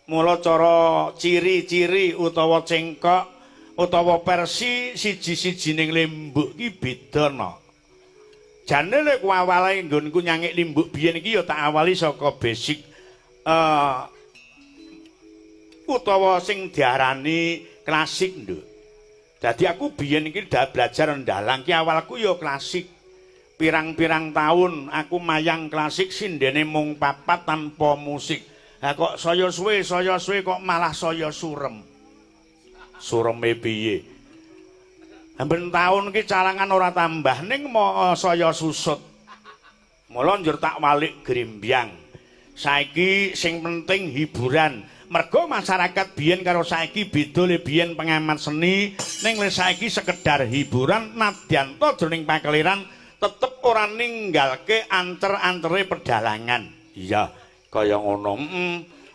Mula cara ciri-ciri utawa cengkok utawa versi siji-sijining limbuk ki bedana. Jane lek awale nggonku nyangik limbuk biyen iki ya tak awali saka basic utawa sing diarani klasik nduk. Dadi aku biyen iki belajar ndalang ki awalku ya klasik. Pirang-pirang tahun aku mayang klasik sindene mung 4 tanpa musik. Lah kok saya suwe kok malah saya surem. Sureme piye? Ben taun ki calangan ora tambah ning saya susut. Mula njur tak walik grimbyang. Saiki sing penting hiburan. Mergo masyarakat biyen karo saiki beda le biyen pengamat seni ning le saiki sekedar hiburan nadyan to jroning pakeliran tetep ora ninggalke ancer-ancere pedalangan. Iya, kaya ngono.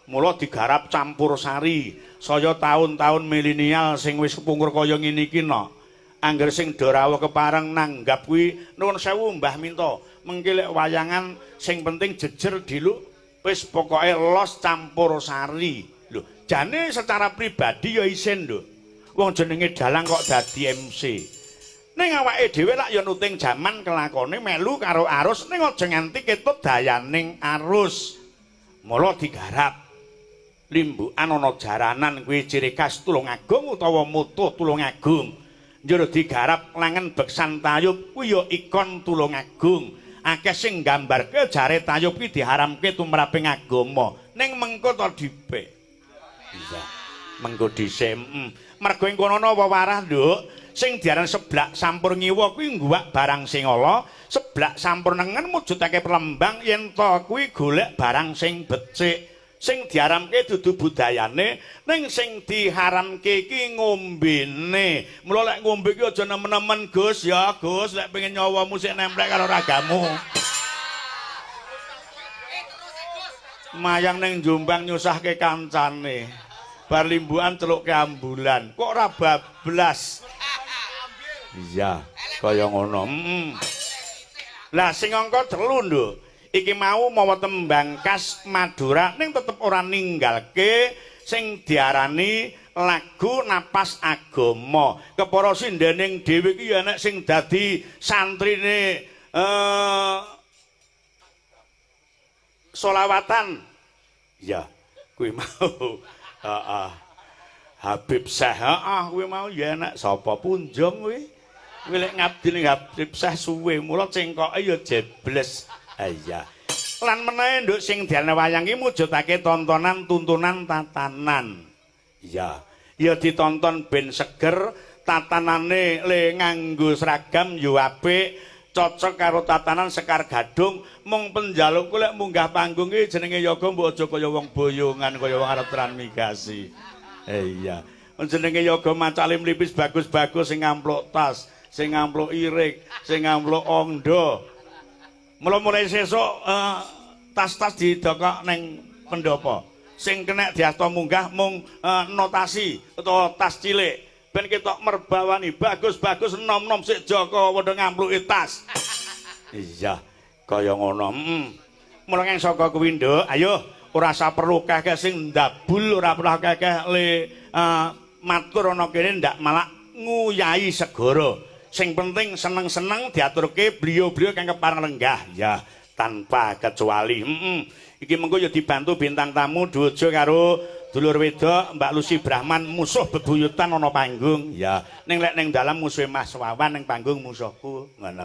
Mula digarap campur sari. Saya tahun-tahun milenial sing wis kepungur kaya ngene iki no. Angger sing do rawuh kepareng nanggap kuwi nuwun sewu Mbah Minto. Mengki lek wayangan sing penting jejer diluk wis pokoke los campur sari. Lho, jane secara pribadi ya isin lho. Wong jenenge dalang kok dadi MC. Ning awake dhewe lak ya nuting jaman kelakone melu karo arus ning aja nganti ketut dayaning arus. Mula digarap limbukan ana jaranan kuwi ciri khas Tulungagung utawa mutuh Tulungagung. Njur digarap langen beksan tayub kuwi ya ikon Tulungagung. Akeh sing nggambarke jare tayub ki diharamke tumraping agama. Ning mengko to dipik. Iya. Mengko dhisik. Mergo ing kono ana wewarah, Nduk. Sing diaran seblak sampur ngiwa kuwi ngguwak barang sing ala, seblak sampur nengen mujudake perlembang yen to kuwi golek barang sing becik. Sing diharamke dudu budayane, ning sing diharamke iki ngombene. Mula lek ngombe iki aja nemen-nemen, Gus, ya, Gus, lek pengen nyawa musik nemplek karo ragamu. Mayang ning Jombang nyusahke kancane. Bar limbukan celukke ambulan. Kok ora bablas? Iya, kaya ngono. Lah sing angka 3, Nduk. Iki mau mawa tembang khas Madura ning tetep ora ninggalke sing diarani lagu napas agama. Kepara sindening dhewe iki ya nek sing dadi santrine solawatan. Ya, kuwi mau. Heeh. Habib Syekh, kuwi mau ya nek sapa punjung kuwi. Kuwi lek ngabdi ning Habib Syekh suwe, mula cengkoke ya jebles. Iya. Lan menawa nduk sing diarani wayang iki mujudake tontonan tuntunan tatanan. Iya. Ya ditonton ben seger, tatanane le nganggo seragam yo apik, cocok karo tatanan Sekar Gadung. Mung penjalukku lek munggah panggung iki jenenge yoga mbok aja kaya wong boyongan, kaya wong arep transmigrasi. Iya. Jenenge yoga macalim lipis bagus-bagus sing ngampluk tas, sing ngampluk irik, sing ngampluk ondo. Mulai sesuk tas-tas didokok ning pendopo. Sing kena diasta munggah mung notasi utawa tas cilik. Ben ketok merbawani bagus-bagus nom-nom sik Joko padha ngampluki tas. Iya, kaya ngono. Mulai saka kuwi nduk, ayo ora usah perlu kakek sing ndabul, ora perlu kakek le matur ana kene ndak malah nguyahi segara. Sing penting seneng-seneng diaturke beliau-beliau kang kepareng lenggah ya tanpa kecuali. Iki mengko ya dibantu bintang tamu Dojo karo dulur wedok Mbak Lucy Brahman musuh bebuyutan ana panggung ya. Ning lek ning dalam musuhe Mas Wawan ning panggung musuhku ngono.